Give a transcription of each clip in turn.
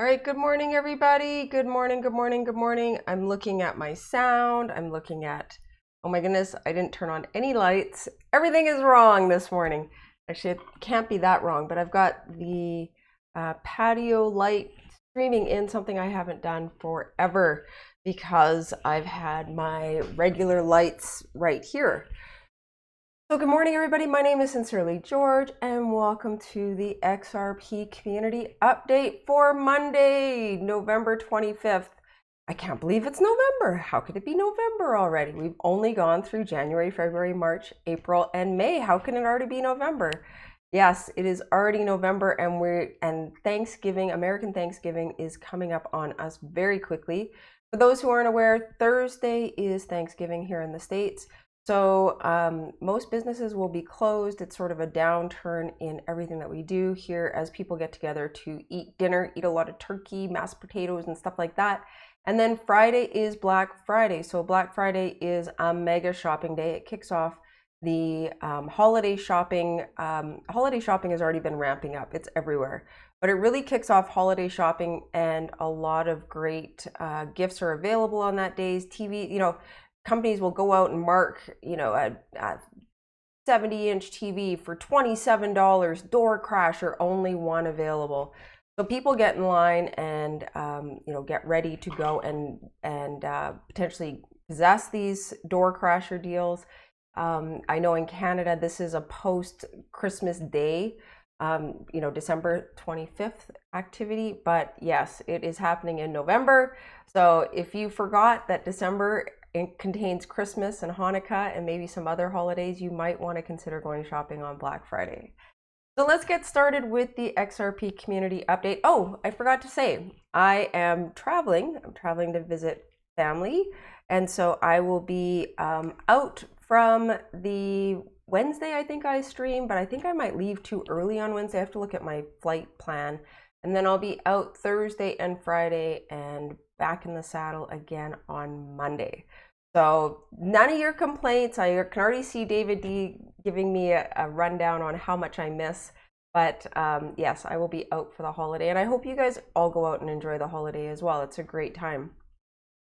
All right, good morning, everybody. Good morning, good morning, good morning. I'm looking at my sound. I'm looking at, oh my goodness, I didn't turn on any lights. Everything is wrong this morning. Actually, it can't be that wrong, but I've got the patio light streaming in, something I haven't done forever because I've had my regular lights right here. So good morning, everybody. My name is Sincerely George, and welcome to the XRP Community Update for Monday, November 25th. I can't believe it's November. How could it be November already? We've only gone through January, February, March, April, and May. How can it already be November? Yes, it is already November, and Thanksgiving, American Thanksgiving, is coming up on us very quickly. For those who aren't aware, Thursday is Thanksgiving here in the States. So most businesses will be closed. It's sort of a downturn in everything that we do here as people get together to eat dinner, eat a lot of turkey, mashed potatoes, and stuff like that. And then Friday is Black Friday. So Black Friday is a mega shopping day. It kicks off the holiday shopping. Holiday shopping has already been ramping up. It's everywhere. But it really kicks off holiday shopping, and a lot of great gifts are available on that day's TV, companies will go out and mark, a 70-inch TV for $27, door crasher, only one available. So people get in line and, get ready to go and potentially possess these door crasher deals. I know in Canada, this is a post-Christmas Day, December 25th activity, but yes, it is happening in November. So if you forgot that December it contains Christmas and Hanukkah and maybe some other holidays, you might want to consider going shopping on Black Friday. So let's get started with the XRP Community Update. Oh, I forgot to say, I am traveling. I'm traveling to visit family. And so I will be out from the Wednesday, I think I stream, but I think I might leave too early on Wednesday. I have to look at my flight plan. And then I'll be out Thursday and Friday and back in the saddle again on Monday. So none of your complaints. I can already see David D giving me a rundown on how much I miss. But yes, I will be out for the holiday. And I hope you guys all go out and enjoy the holiday as well. It's a great time.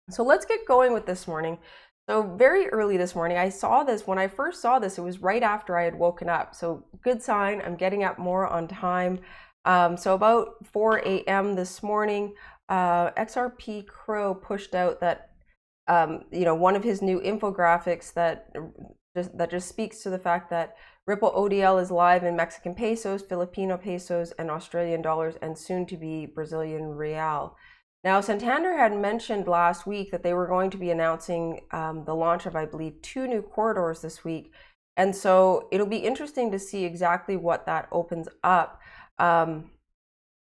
So let's get going with this morning. So very early this morning, I saw this. When I first saw this, it was right after I had woken up. So good sign. I'm getting up more on time. So about 4 a.m. this morning, XRP Crow pushed out that, one of his new infographics that just speaks to the fact that Ripple ODL is live in Mexican pesos, Filipino pesos, and Australian dollars, and soon to be Brazilian real. Now, Santander had mentioned last week that they were going to be announcing the launch of, I believe, 2 new corridors this week. And so it'll be interesting to see exactly what that opens up.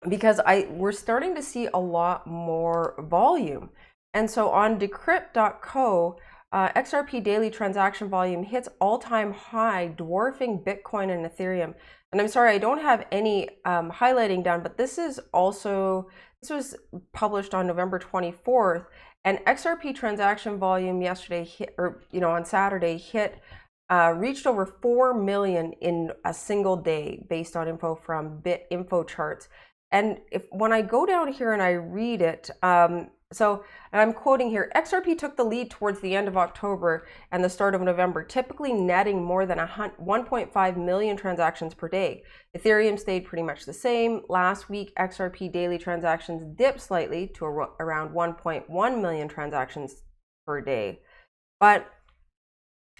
Because we're starting to see a lot more volume. And so on decrypt.co, XRP daily transaction volume hits all-time high, dwarfing Bitcoin and Ethereum. And I'm sorry, I don't have any highlighting down, but this was published on November 24th, and XRP transaction volume yesterday on Saturday reached over 4 million in a single day based on info from BitInfo charts. And when I go down here and I read it, and I'm quoting here, XRP took the lead towards the end of October and the start of November, typically netting more than 1.5 million transactions per day. Ethereum stayed pretty much the same. Last week, XRP daily transactions dipped slightly to around 1.1 million transactions per day. But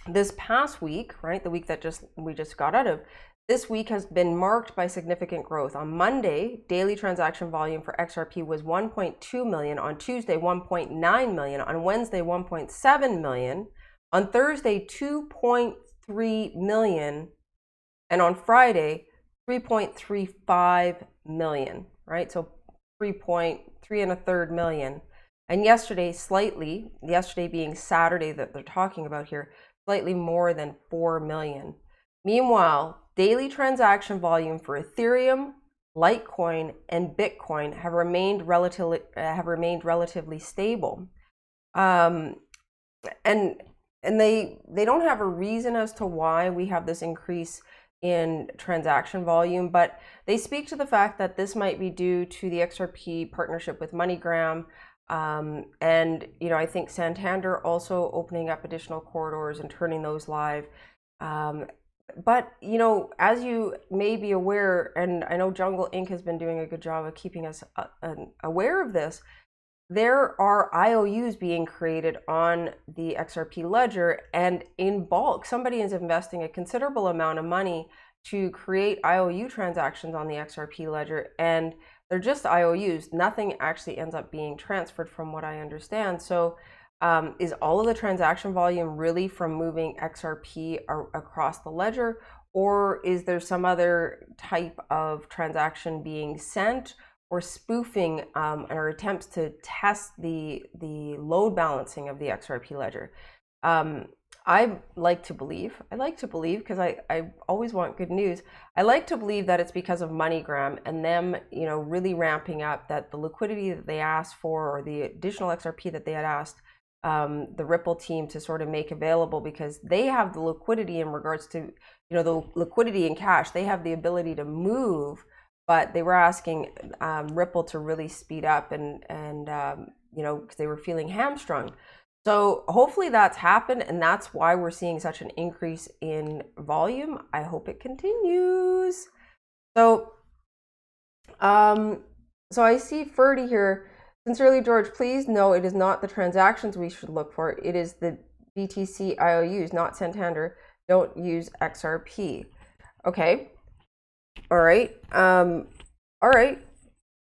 this past week, right, the week that we just got out of, this week has been marked by significant growth. On Monday, daily transaction volume for XRP was 1.2 million. On Tuesday, 1.9 million. On Wednesday, 1.7 million. On Thursday, 2.3 million. And on Friday, 3.35 million, right? So 3 1/3 million. And yesterday being Saturday that they're talking about here, slightly more than 4 million. Meanwhile, daily transaction volume for Ethereum, Litecoin, and Bitcoin have remained relatively stable, and they don't have a reason as to why we have this increase in transaction volume, but they speak to the fact that this might be due to the XRP partnership with MoneyGram. And, you know, I think Santander also opening up additional corridors and turning those live. But, you know, as you may be aware, and I know Jungle Inc. has been doing a good job of keeping us aware of this, there are IOUs being created on the XRP ledger, and in bulk, somebody is investing a considerable amount of money to create IOU transactions on the XRP ledger, and they're just IOUs. Nothing actually ends up being transferred from what I understand. So is all of the transaction volume really from moving XRP across the ledger, or is there some other type of transaction being sent or spoofing or attempts to test the load balancing of the XRP ledger? I like to believe because I always want good news. I like to believe that it's because of MoneyGram and them, you know, really ramping up, that the liquidity that they asked for, or the additional XRP that they had asked the Ripple team to sort of make available, because they have the liquidity in regards to, you know, the liquidity in cash. They have the ability to move, but they were asking Ripple to really speed up and you know, because they were feeling hamstrung. So hopefully that's happened, and that's why we're seeing such an increase in volume. I hope it continues. So, so I see Ferdy here. Sincerely, George, please no, it is not the transactions we should look for. It is the BTC IOUs, not Santander. Don't use XRP. Okay. All right. All right.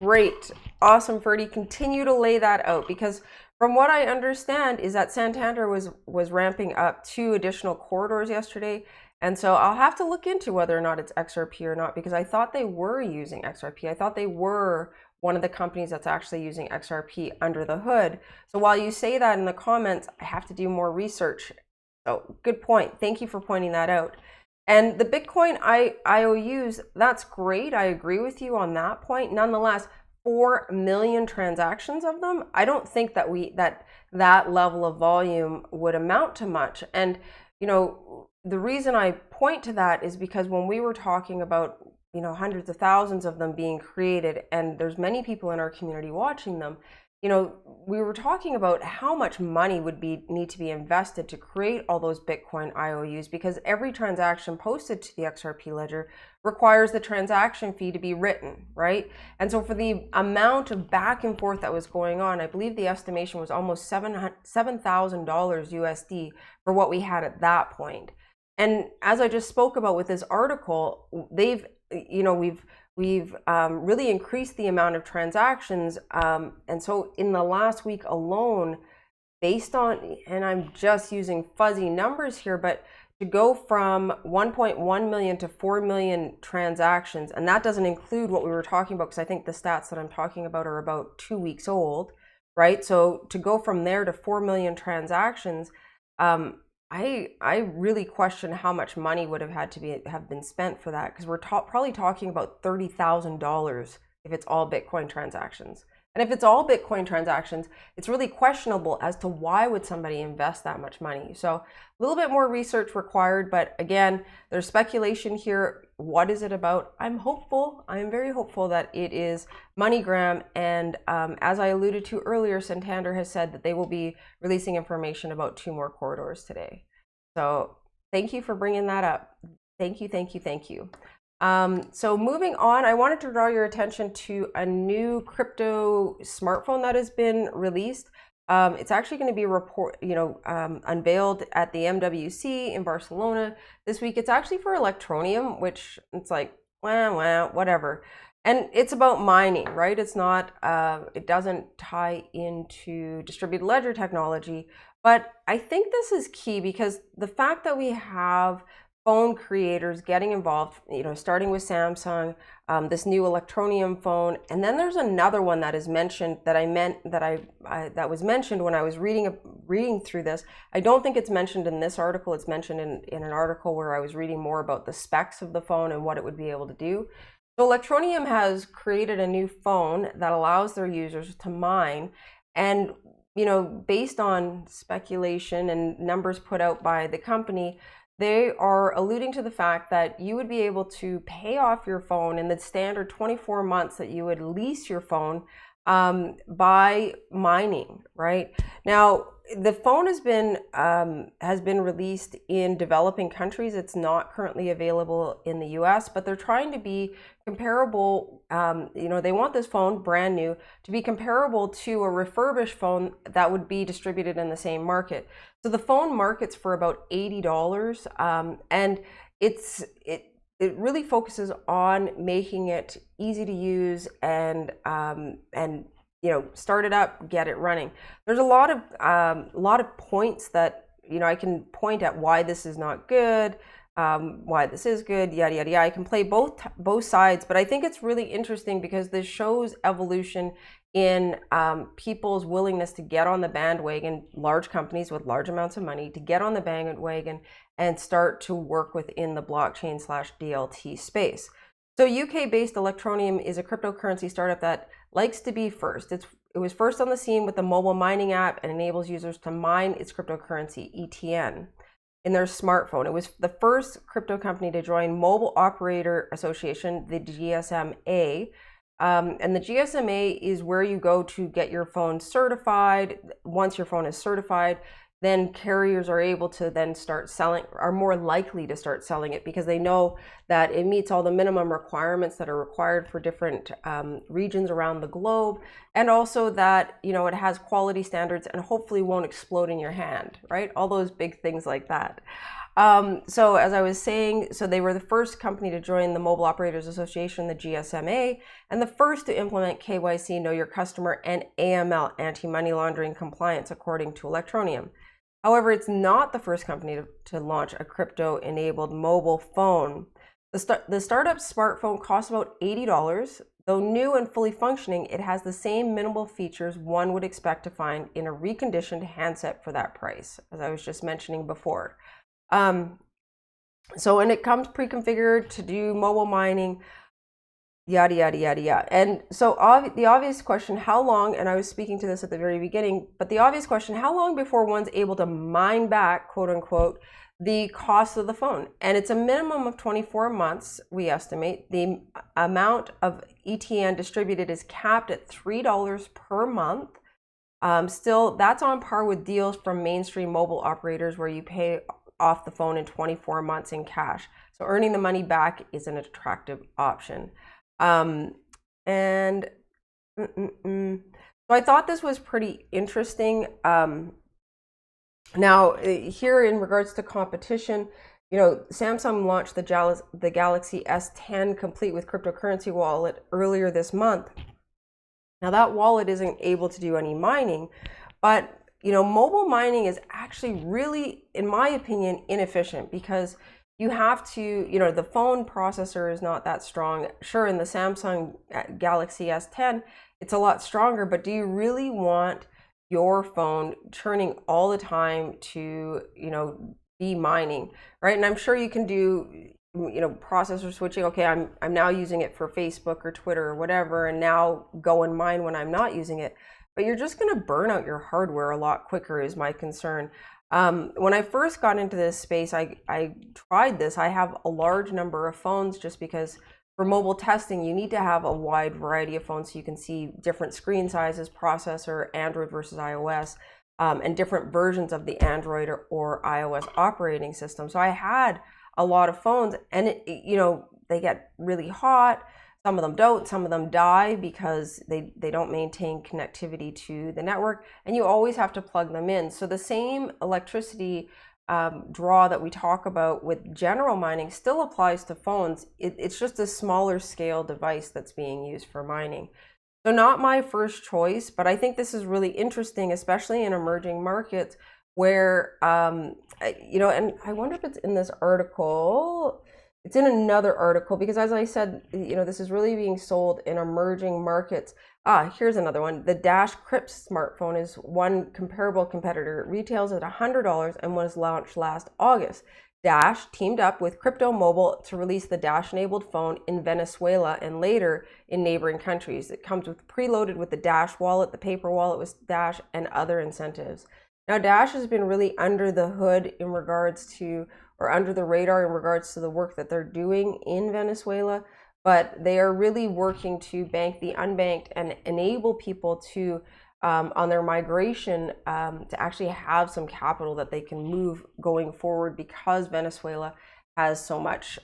Great. Awesome, Ferdy. Continue to lay that out, because from what I understand is that Santander was ramping up 2 additional corridors yesterday. And so I'll have to look into whether or not it's XRP or not, because I thought they were using XRP. I thought they were one of the companies that's actually using XRP under the hood. So while you say that in the comments, I have to do more research. So good point. Thank you for pointing that out. And the Bitcoin IOUs, that's great. I agree with you on that point. Nonetheless, 4 million transactions of them, I don't think that that level of volume would amount to much. And, you know, the reason I point to that is because when we were talking about, you know, hundreds of thousands of them being created, and there's many people in our community watching them, you know, we were talking about how much money would need to be invested to create all those Bitcoin IOUs, because every transaction posted to the XRP ledger requires the transaction fee to be written, right? And so for the amount of back and forth that was going on, I believe the estimation was almost $7,000 USD for what we had at that point. And as I just spoke about with this article, they've, you know, we've really increased the amount of transactions. And so in the last week alone, based on, and I'm just using fuzzy numbers here, but to go from 1.1 million to 4 million transactions, and that doesn't include what we were talking about, because I think the stats that I'm talking about are about 2 weeks old, right? So to go from there to 4 million transactions, I really question how much money would have had to have been spent for that, because we're probably talking about $30,000 if it's all Bitcoin transactions. And if it's all Bitcoin transactions, it's really questionable as to why would somebody invest that much money. So a little bit more research required, but again, there's speculation here. What is it about? I'm hopeful. I'm very hopeful that it is MoneyGram. And as I alluded to earlier, Santander has said that they will be releasing information about 2 more corridors today. So thank you for bringing that up. Thank you, thank you, thank you. So moving on, I wanted to draw your attention to a new crypto smartphone that has been released. It's actually going to be unveiled at the MWC in Barcelona this week. It's actually for Electroneum, which it's like, whatever. And it's about mining, right? It's not, it doesn't tie into distributed ledger technology, but I think this is key, because the fact that we have phone creators getting involved, you know, starting with Samsung, this new Electroneum phone, and then there's another one that is mentioned that was mentioned when I was reading through this. I don't think it's mentioned in this article. It's mentioned in an article where I was reading more about the specs of the phone and what it would be able to do. So Electroneum has created a new phone that allows their users to mine, and you know, based on speculation and numbers put out by the company, they are alluding to the fact that you would be able to pay off your phone in the standard 24 months that you would lease your phone by mining, right? Now, the phone has been released in developing countries. It's not currently available in the US, but they're trying to be comparable. They want this phone brand new to be comparable to a refurbished phone that would be distributed in the same market. So the phone markets for about $80, and it really focuses on making it easy to use and start it up, get it running. There's a lot of points that I can point at why this is not good, why this is good, yada yada yada. I can play both sides, but I think it's really interesting because this shows evolution in people's willingness to get on the bandwagon, large companies with large amounts of money to get on the bandwagon and start to work within the blockchain/DLT space. So UK-based Electronium is a cryptocurrency startup that likes to be first. It was first on the scene with the mobile mining app and enables users to mine its cryptocurrency, ETN, in their smartphone. It was the first crypto company to join Mobile Operator Association, the GSMA. And the GSMA is where you go to get your phone certified. Once your phone is certified, then carriers are able to then start selling, are more likely to start selling it because they know that it meets all the minimum requirements that are required for different regions around the globe, and also that it has quality standards and hopefully won't explode in your hand, right? All those big things like that. So as I was saying, so they were the first company to join the Mobile Operators Association, the GSMA, and the first to implement KYC, Know Your Customer, and AML, anti-money laundering compliance, according to Electronium. However, it's not the first company to launch a crypto-enabled mobile phone. The startup smartphone costs about $80. Though new and fully functioning, it has the same minimal features one would expect to find in a reconditioned handset for that price, as I was just mentioning before. So when it comes pre-configured to do mobile mining, yada, yada, yada, yada. And so the obvious question, how long, and I was speaking to this at the very beginning, but the obvious question, how long before one's able to mine back, quote unquote, the cost of the phone? And it's a minimum of 24 months, we estimate. The amount of ETN distributed is capped at $3 per month. Still, that's on par with deals from mainstream mobile operators where you pay off the phone in 24 months in cash. So earning the money back is an attractive option. So I thought this was pretty interesting. Now, here in regards to competition, Samsung launched the Galaxy S10 complete with cryptocurrency wallet earlier this month. Now, that wallet isn't able to do any mining, but mobile mining is actually really, in my opinion, inefficient because you have to, the phone processor is not that strong. Sure, in the Samsung Galaxy S10, it's a lot stronger, but do you really want your phone turning all the time to, be mining, right? And I'm sure you can do, processor switching. Okay, I'm now using it for Facebook or Twitter or whatever, and now go and mine when I'm not using it. But you're just going to burn out your hardware a lot quicker is my concern. When I first got into this space, I tried this. I have a large number of phones just because for mobile testing, you need to have a wide variety of phones so you can see different screen sizes, processor, Android versus iOS, and different versions of the Android or iOS operating system. So I had a lot of phones, and they get really hot. Some of them don't, some of them die because they don't maintain connectivity to the network, and you always have to plug them in. So the same electricity draw that we talk about with general mining still applies to phones. It's just a smaller scale device that's being used for mining. So not my first choice, but I think this is really interesting, especially in emerging markets where, and I wonder if it's in this article. It's in another article because, as I said, this is really being sold in emerging markets. Here's another one. The Dash Crypt smartphone is one comparable competitor. It retails at $100 and was launched last August. Dash teamed up with Crypto Mobile to release the Dash-enabled phone in Venezuela and later in neighboring countries. It comes preloaded with the Dash wallet, the paper wallet with Dash, and other incentives. Now, Dash has been really under the hood in regards to or under the radar in regards to the work that they're doing in Venezuela, but they are really working to bank the unbanked and enable people to, on their migration, to actually have some capital that they can move going forward, because Venezuela has so much,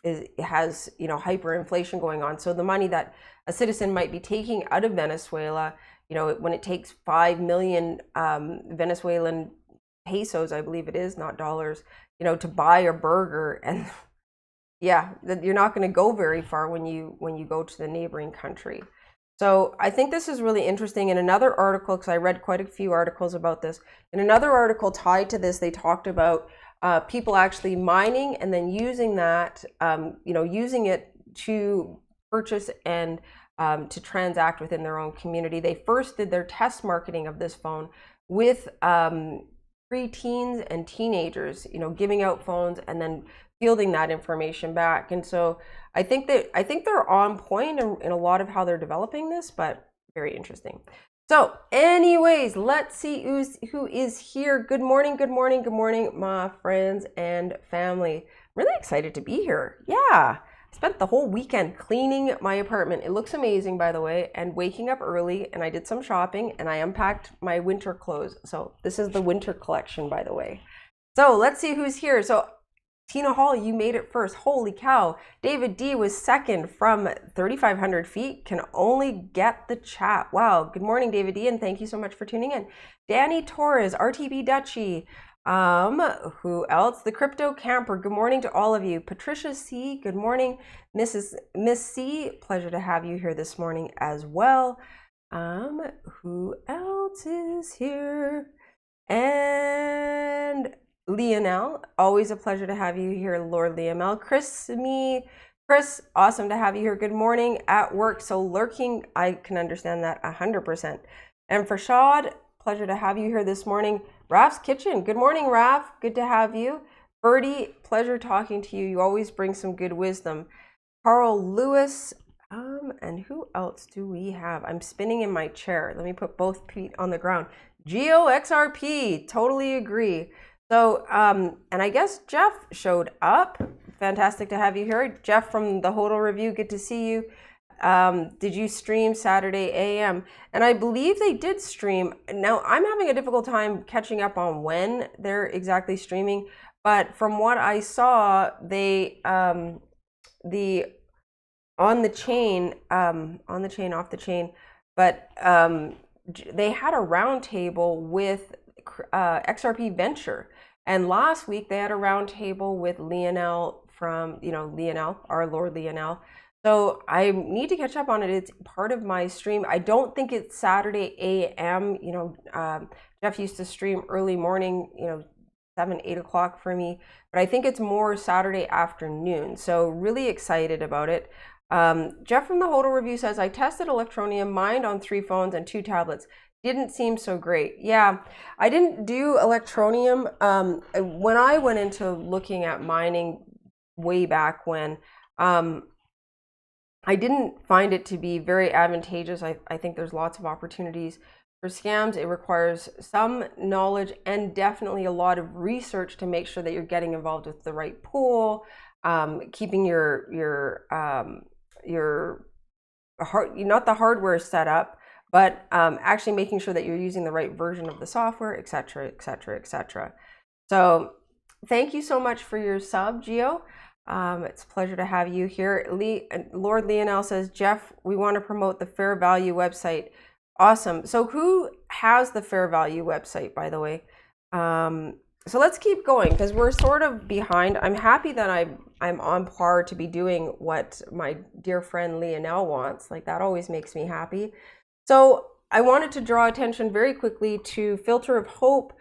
it has, you know, hyperinflation going on. So the money that a citizen might be taking out of Venezuela, you know, when it takes 5 million Venezuelan pesos, I believe it is, not dollars, you know, to buy a burger, and yeah, you're not going to go very far when you go to the neighboring country. So I think this is really interesting. In another article, because I read quite a few articles about this, in another article tied to this, they talked about people actually mining and then using that, you know, using it to purchase and to transact within their own community. They first did their test marketing of this phone with preteens and teenagers, you know, giving out phones and then fielding that information back. And so I think they're on point in a lot of how they're developing this, but very interesting. So anyways, let's see who is here. Good morning, good morning, good morning, my friends and family. I'm really excited to be here. Yeah, I spent the whole weekend cleaning my apartment. It looks amazing, by the way, and waking up early, and I did some shopping and I unpacked my winter clothes. So this is the winter collection, by the way. So let's see who's here. So Tina Hall, you made it first. Holy cow. David D was second from 3,500 feet. Can only get the chat. Wow. Good morning, David D, and thank you so much for tuning in. Danny Torres, RTB Dutchy. Who else? The Crypto Camper. Good morning to all of you. Patricia C, good morning. Miss C, pleasure to have you here this morning as well. Who else is here? And Lionel, always a pleasure to have you here, Lord Lionel. Chris, awesome to have you here. Good morning at work. So lurking, I can understand that 100%. And Farshad, pleasure to have you here this morning. Raf's Kitchen, good morning, Raf. Good to have you. Birdie, pleasure talking to you. You always bring some good wisdom. Carl Lewis, and who else do we have? I'm spinning in my chair. Let me put both feet on the ground. Geo XRP, totally agree. So, and I guess Jeff showed up. Fantastic to have you here. Jeff from the Hodl Review, good to see you. Did you stream Saturday AM? And I believe they did stream. Now, I'm having a difficult time catching up on when they're exactly streaming, but from what I saw, they, off the chain, but they had a roundtable with XRP Venture. And last week they had a roundtable with Lionel from, you know, Lionel, our Lord Lionel. So I need to catch up on it. It's part of my stream. I don't think it's Saturday AM. You know, Jeff used to stream early morning, you know, 7, 8 o'clock for me, but I think it's more Saturday afternoon. So really excited about it. Jeff from the Hodl Review says, I tested Electroneum, mined on 3 phones and 2 tablets. Didn't seem so great. Yeah, I didn't do Electroneum. When I went into looking at mining way back when, I didn't find it to be very advantageous. I think there's lots of opportunities for scams. It requires some knowledge and definitely a lot of research to make sure that you're getting involved with the right pool, keeping your not the hardware set up, but actually making sure that you're using the right version of the software, etc., etc., etc. So thank you so much for your sub, Gio. It's a pleasure to have you here. Lord Lionel says, Jeff, we want to promote the Fair Value website. Awesome. So who has the Fair Value website, by the way? So let's keep going because we're sort of behind. I'm happy that I'm on par to be doing what my dear friend Lionel wants. Like that always makes me happy. So I wanted to draw attention very quickly to Filter of Hope.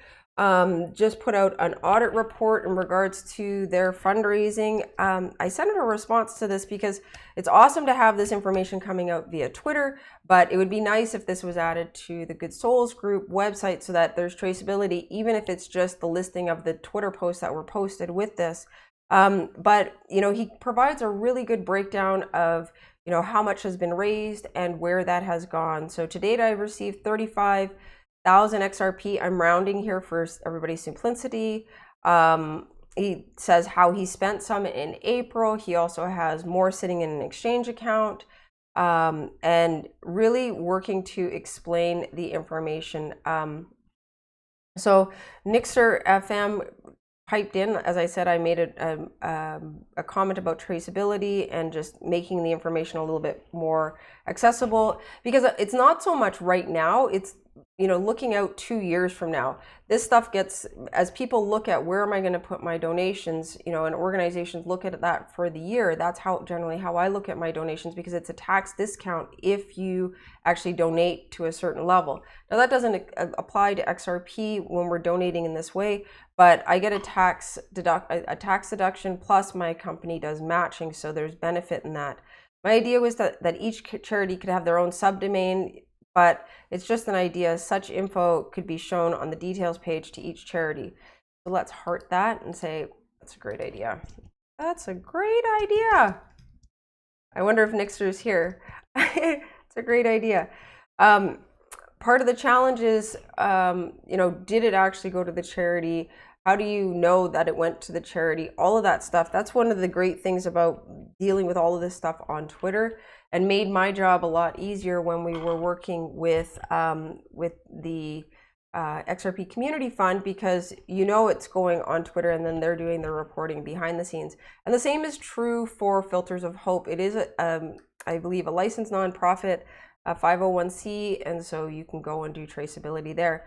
Just put out an audit report in regards to their fundraising. I sent a response to this because it's awesome to have this information coming out via Twitter, but it would be nice if this was added to the Good Souls group website so that there's traceability, even if it's just the listing of the Twitter posts that were posted with this. But, you know, he provides a really good breakdown of, you know, how much has been raised and where that has gone. So to date, I've received 35,000 XRP. I'm rounding here for everybody's simplicity. he says how he spent some in April. He also has more sitting in an exchange account, and really working to explain the information. So Nixer FM piped in. As I said, I made a comment about traceability and just making the information a little bit more accessible, because it's not so much right now, it's, you know, looking out 2 years from now. This stuff gets, as people look at where am I going to put my donations, you know, and organizations look at that for the year. That's how generally how I look at my donations, because it's a tax discount if you actually donate to a certain level. Now that doesn't apply to XRP when we're donating in this way, but I get a tax deduction, plus my company does matching, so there's benefit in that. My idea was that each charity could have their own subdomain, but it's just an idea. Such info could be shown on the details page to each charity. So let's heart that and say, that's a great idea. That's a great idea. I wonder if Nixer's here. It's a great idea. Part of the challenge is, you know, did it actually go to the charity? How do you know that it went to the charity? All of that stuff. That's one of the great things about dealing with all of this stuff on Twitter, and made my job a lot easier when we were working with the XRP Community Fund, because you know it's going on Twitter and then they're doing their reporting behind the scenes. And the same is true for Filters of Hope. It is, I believe, a licensed nonprofit, a 501c, and so you can go and do traceability there.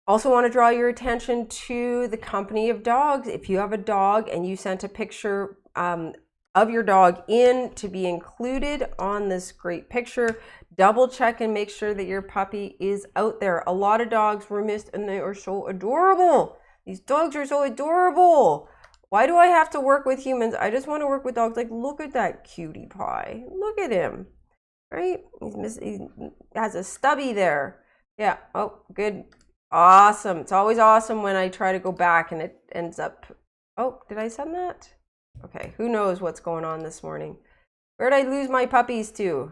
Also want to draw your attention to the company of dogs. If you have a dog and you sent a picture of your dog in to be included on this great picture, double check and make sure that your puppy is out there. A lot of dogs were missed and they are so adorable. These dogs are so adorable. Why do I have to work with humans? I just want to work with dogs. Like, look at that cutie pie. Look at him, right? He has a stubby there. Yeah, oh, good. Awesome. It's always awesome when I try to go back and it ends up, oh, did I send that? Okay, who knows what's going on this morning? Where'd I lose my puppies to?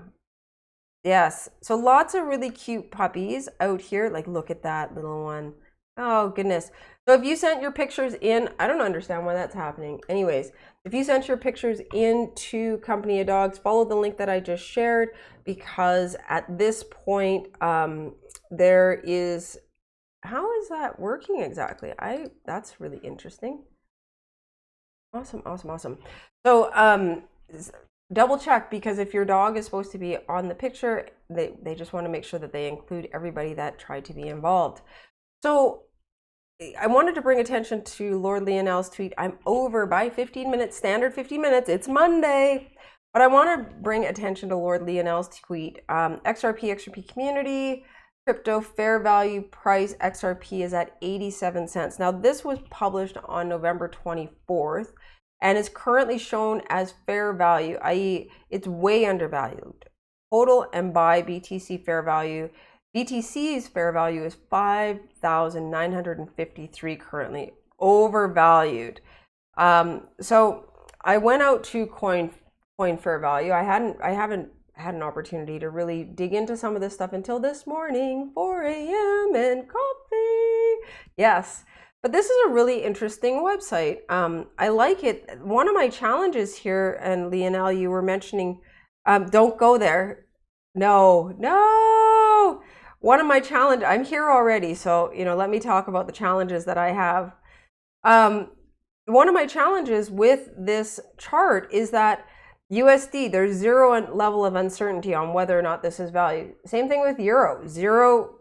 Yes, so lots of really cute puppies out here. Like, look at that little one. Oh, goodness. So if you sent your pictures in, I don't understand why that's happening. Anyways, if you sent your pictures in to Company of Dogs, follow the link that I just shared, because at this point, there is, how is that working exactly? That's really interesting. Awesome, awesome, awesome. So double check, because if your dog is supposed to be on the picture, they just want to make sure that they include everybody that tried to be involved. So I wanted to bring attention to Lord Lionel's tweet. I'm over by 15 minutes, standard 15 minutes. It's Monday. But I want to bring attention to Lord Lionel's tweet. XRP Community, crypto fair value price XRP is at 87 cents. Now, this was published on November 24th and is currently shown as fair value, i.e. it's way undervalued. Total and buy BTC fair value. BTC's fair value is 5,953 currently, overvalued. So I went out to coin fair value. I haven't had an opportunity to really dig into some of this stuff until this morning, 4 a.m. and coffee. Yes, but this is a really interesting website. I like it. One of my challenges here, and Lionel, you were mentioning, don't go there. No. One of my challenge, I'm here already, so let me talk about the challenges that I have. One of my challenges with this chart is that USD, there's zero level of uncertainty on whether or not this is value. Same thing with Euro, zero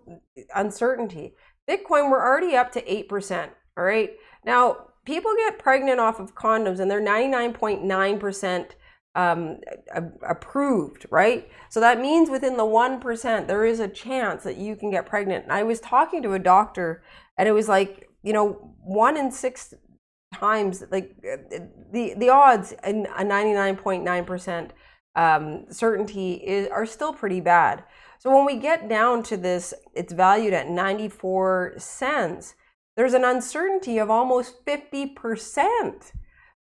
uncertainty. Bitcoin, we're already up to 8%, all right? Now, people get pregnant off of condoms and they're 99.9% approved, right? So that means within the 1%, there is a chance that you can get pregnant. And I was talking to a doctor and it was like, 1 in 6 times, like the odds in a 99.9% certainty are still pretty bad. So when we get down to this, it's valued at 94 cents. There's an uncertainty of almost 50%.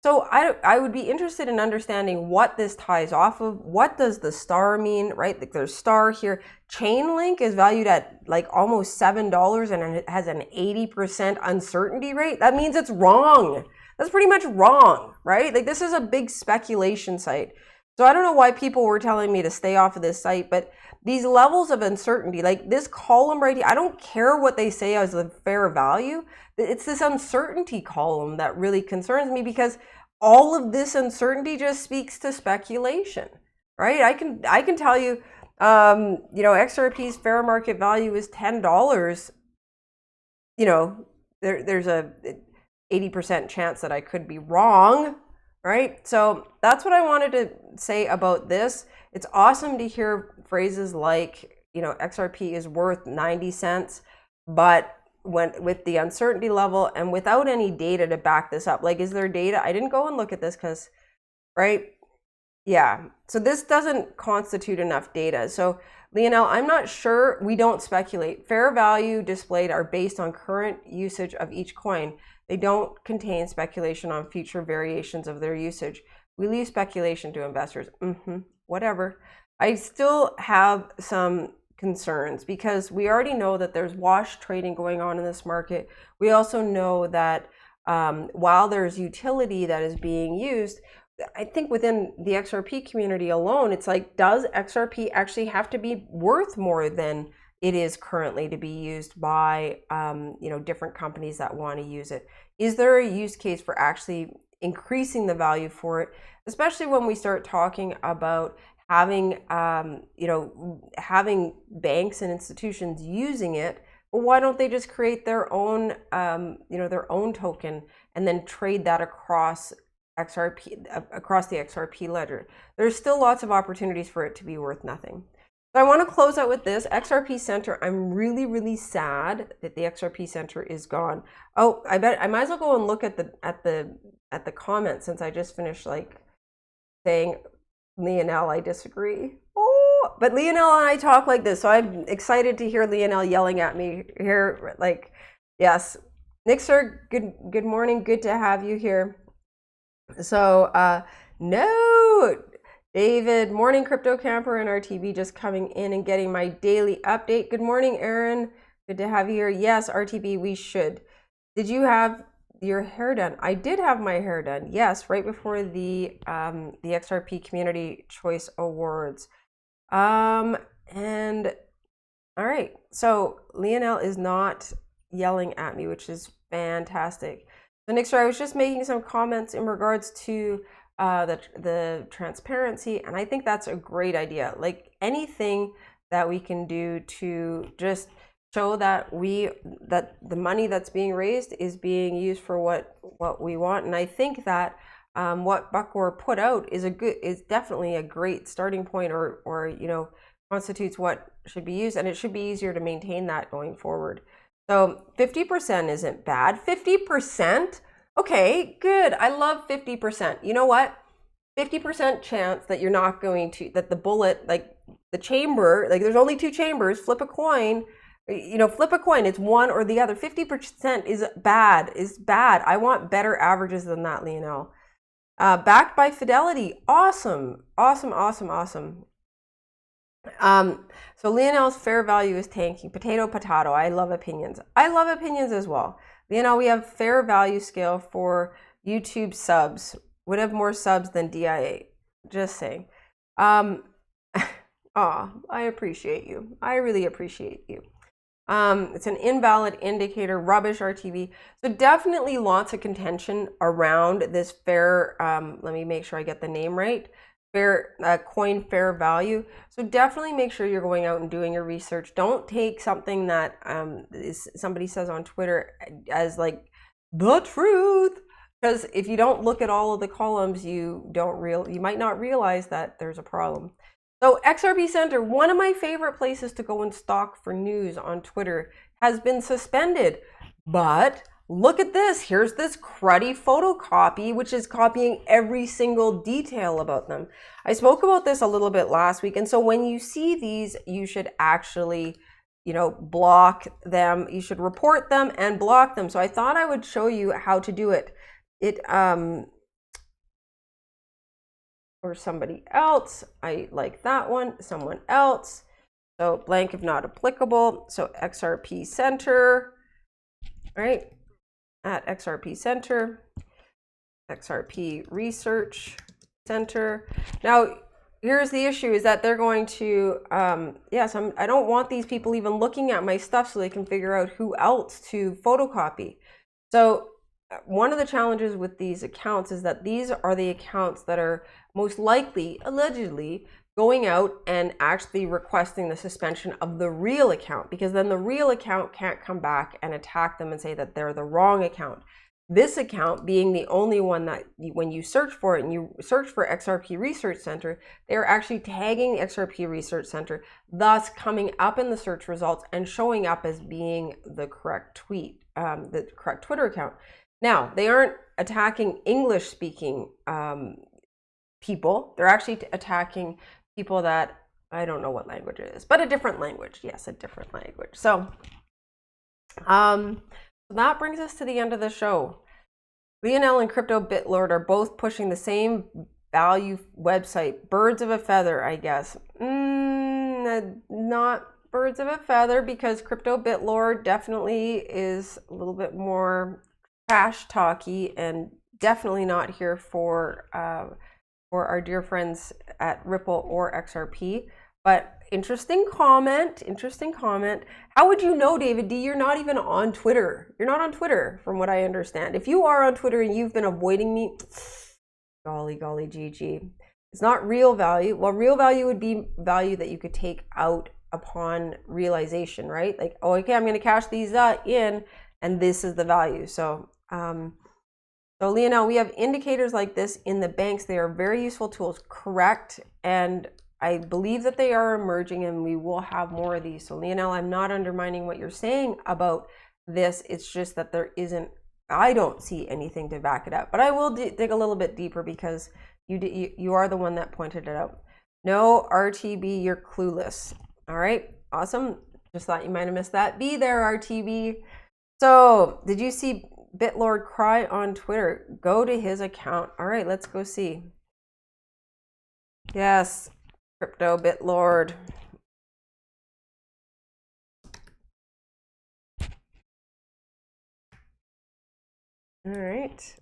So I would be interested in understanding what this ties off of. What does the star mean, right? Like there's star here. Chainlink is valued at like almost $7 and it has an 80% uncertainty rate. That means it's wrong. That's pretty much wrong, right? Like this is a big speculation site. So I don't know why people were telling me to stay off of this site, but these levels of uncertainty, like this column right here, I don't care what they say as the fair value. It's this uncertainty column that really concerns me, because all of this uncertainty just speaks to speculation, right? I can tell you, you know, XRP's fair market value is $10. You know, there's a 80% chance that I could be wrong, right? So that's what I wanted to say about this. It's awesome to hear phrases like, you know, XRP is worth 90 cents, but when with the uncertainty level and without any data to back this up, like, is there data? I didn't go and look at this because, right? Yeah, so this doesn't constitute enough data. So Lionel, I'm not sure. We don't speculate. Fair value displayed are based on current usage of each coin. They don't contain speculation on future variations of their usage. We leave speculation to investors. Whatever. I still have some concerns because we already know that there's wash trading going on in this market. We also know that while there's utility that is being used, I think within the XRP community alone, it's like, does XRP actually have to be worth more than it is currently to be used by you know, different companies that want to use it? Is there a use case for actually increasing the value for it, especially when we start talking about having you know, having banks and institutions using it? Well, why don't they just create their own you know, their own token and then trade that across XRP, across the XRP ledger? There's still lots of opportunities for it to be worth nothing. So I want to close out with this XRP Center. I'm really sad that the XRP Center is gone. Oh, I bet I might as well go and look at the comments, since I just finished like saying, Lionel, I disagree. Oh, but Lionel and I talk like this, so I'm excited to hear Lionel yelling at me here. Like, yes, Nixer, good morning, good to have you here. So no, David, morning crypto camper and RTB, just coming in and getting my daily update. Good morning, Aaron, good to have you here. Yes, RTB, we should. Did you have your hair done? I did have my hair done, yes, right before the XRP Community Choice Awards. And all right, so Lionel is not yelling at me, which is fantastic. So Nixer, I was just making some comments in regards to the transparency, and I think that's a great idea. Like, anything that we can do to just show that the money that's being raised is being used for what we want. And I think that what Buckwar put out is definitely a great starting point, or you know, constitutes what should be used, and it should be easier to maintain that going forward. So 50% isn't bad. 50%? Okay, good. I love 50%. You know what? 50% chance that you're not going to, that the bullet, like the chamber, like there's only two chambers, flip a coin, you know, flip a coin, it's one or the other. 50% is bad, I want better averages than that, Lionel. Backed by Fidelity, awesome. So Lionel's fair value is tanking. Potato. I love opinions. As well. Lionel, we have fair value scale for YouTube subs. Would have more subs than DIA. Just saying. I appreciate you. I really appreciate you. It's an invalid indicator, rubbish RTV. So definitely lots of contention around this fair, let me make sure I get the name right, fair coin fair value. So definitely make sure you're going out and doing your research. Don't take something that somebody says on Twitter as like the truth, because if you don't look at all of the columns, you might not realize that there's a problem. So XRP Center, one of my favorite places to go and stalk for news on Twitter, has been suspended. But look at this. Here's this cruddy photocopy, which is copying every single detail about them. I spoke about this a little bit last week. And so when you see these, you should actually, you know, block them. You should report them and block them. So I thought I would show you how to do it. Or somebody else. I like that one. Someone else. So blank if not applicable. So XRP Center, right? At XRP Center. XRP Research Center. Now, here's the issue is that they're going to, yes, I don't want these people even looking at my stuff so they can figure out who else to photocopy. So one of the challenges with these accounts is that these are the accounts that are most likely, allegedly, going out and actually requesting the suspension of the real account, because then the real account can't come back and attack them and say that they're the wrong account. This account being the only one that when you search for it and you search for XRP Research Center, they're actually tagging the XRP Research Center, thus coming up in the search results and showing up as being the correct tweet, the correct Twitter account. Now, they aren't attacking English-speaking people. They're actually attacking people that, I don't know what language it is, but a different language. Yes, a different language. So that brings us to the end of the show. Lionel and Crypto Bitlord are both pushing the same value website. Birds of a feather, I guess. Not birds of a feather, because Crypto Bitlord definitely is a little bit more trash talky and definitely not here for our dear friends at Ripple or XRP. But interesting comment. How would you know, David D? You're not even on Twitter. You're not on Twitter, from what I understand. If you are on Twitter and you've been avoiding me, golly GG. It's not real value. Well, real value would be value that you could take out upon realization, right? Like, oh, okay, I'm going to cash these in, and this is the value. So, so Lionel, we have indicators like this in the banks. They are very useful tools, correct? And I believe that they are emerging, and we will have more of these. So Lionel, I'm not undermining what you're saying about this. It's just that there isn't, I don't see anything to back it up. But I will dig a little bit deeper, because you are the one that pointed it out. No, RTB, you're clueless. All right, awesome. Just thought you might have missed that. Be there, RTB. So did you see Bitlord cry on Twitter? Go to his account. All right, let's go see. Yes, Crypto Bitlord. All right.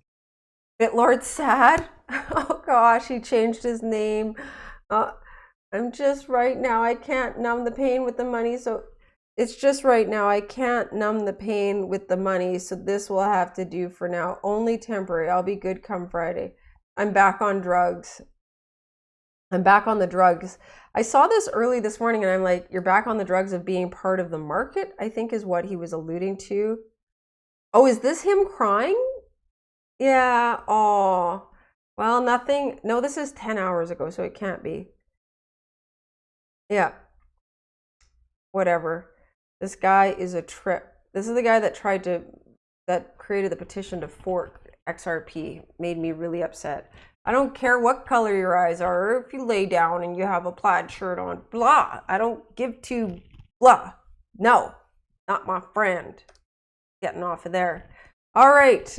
Bitlord's sad. Oh gosh, he changed his name. I'm just right now, I can't numb the pain with the money. So it's just right now, I can't numb the pain with the money. So this will have to do for now. Only temporary. I'll be good come Friday. I'm back on drugs. I'm back on the drugs. I saw this early this morning and I'm like, you're back on the drugs of being part of the market, I think is what he was alluding to. Oh, is this him crying? Yeah. Oh, well, nothing. No, this is 10 hours ago, so it can't be. Yeah. Whatever. This guy is a trip. This is the guy that that created the petition to fork XRP. Made me really upset. I don't care what color your eyes are, or if you lay down and you have a plaid shirt on, blah. I don't give two blah. No, not my friend. Getting off of there. All right.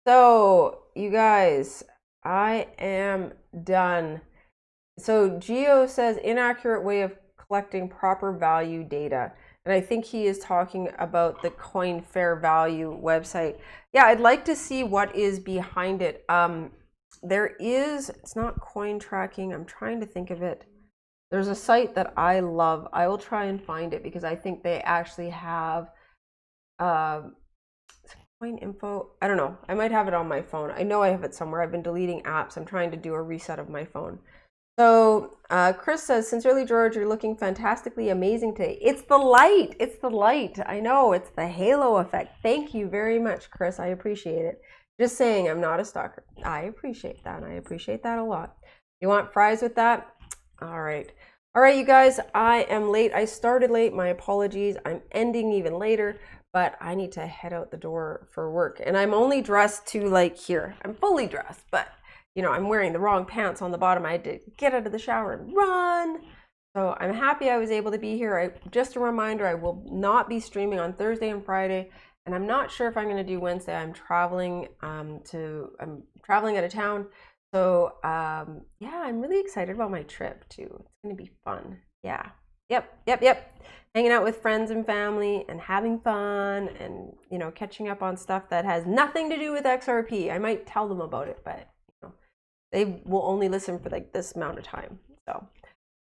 So, you guys, I am done. So, Geo says inaccurate way of collecting proper value data. And I think he is talking about the coin fair value website. Yeah, I'd like to see what is behind it. There is, it's not coin tracking. I'm trying to think of it. There's a site that I love. I will try and find it because I think they actually have coin info. I don't know. I might have it on my phone. I know I have it somewhere. I've been deleting apps. I'm trying to do a reset of my phone. So Chris says, sincerely, George, you're looking fantastically amazing today. It's the light. It's the light. I know. It's the halo effect. Thank you very much, Chris. I appreciate it. Just saying, I'm not a stalker. I appreciate that. I appreciate that a lot. You want fries with that? All right. All right, you guys, I am late. I started late. My apologies. I'm ending even later, but I need to head out the door for work. And I'm only dressed to like here. I'm fully dressed, but you know, I'm wearing the wrong pants on the bottom. I had to get out of the shower and run. So I'm happy I was able to be here. Just a reminder, I will not be streaming on Thursday and Friday. And I'm not sure if I'm going to do Wednesday. I'm traveling I'm traveling out of town. So yeah, I'm really excited about my trip too. It's going to be fun. Yeah. Yep. Hanging out with friends and family and having fun and, you know, catching up on stuff that has nothing to do with XRP. I might tell them about it, but, you know, they will only listen for like this amount of time. So,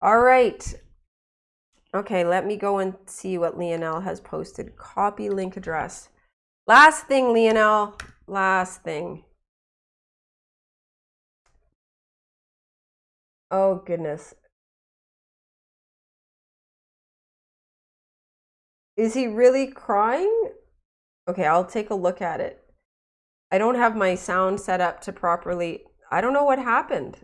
all right. Okay, let me go and see what Lionel has posted. Copy link address. Last thing, Lionel. Last thing. Oh, goodness. Is he really crying? Okay, I'll take a look at it. I don't have my sound set up to properly. I don't know what happened.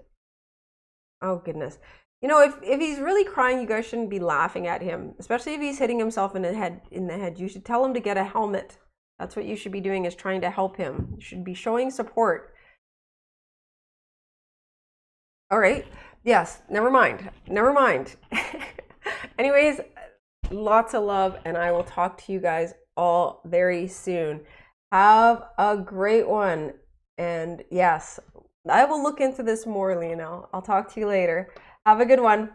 Oh, goodness. You know, if he's really crying, you guys shouldn't be laughing at him, especially if he's hitting himself in the head. You should tell him to get a helmet. That's what you should be doing, is trying to help him. You should be showing support. All right. Yes, never mind. Anyways, lots of love, and I will talk to you guys all very soon. Have a great one. And yes, I will look into this more, Lionel. I'll talk to you later. Have a good one.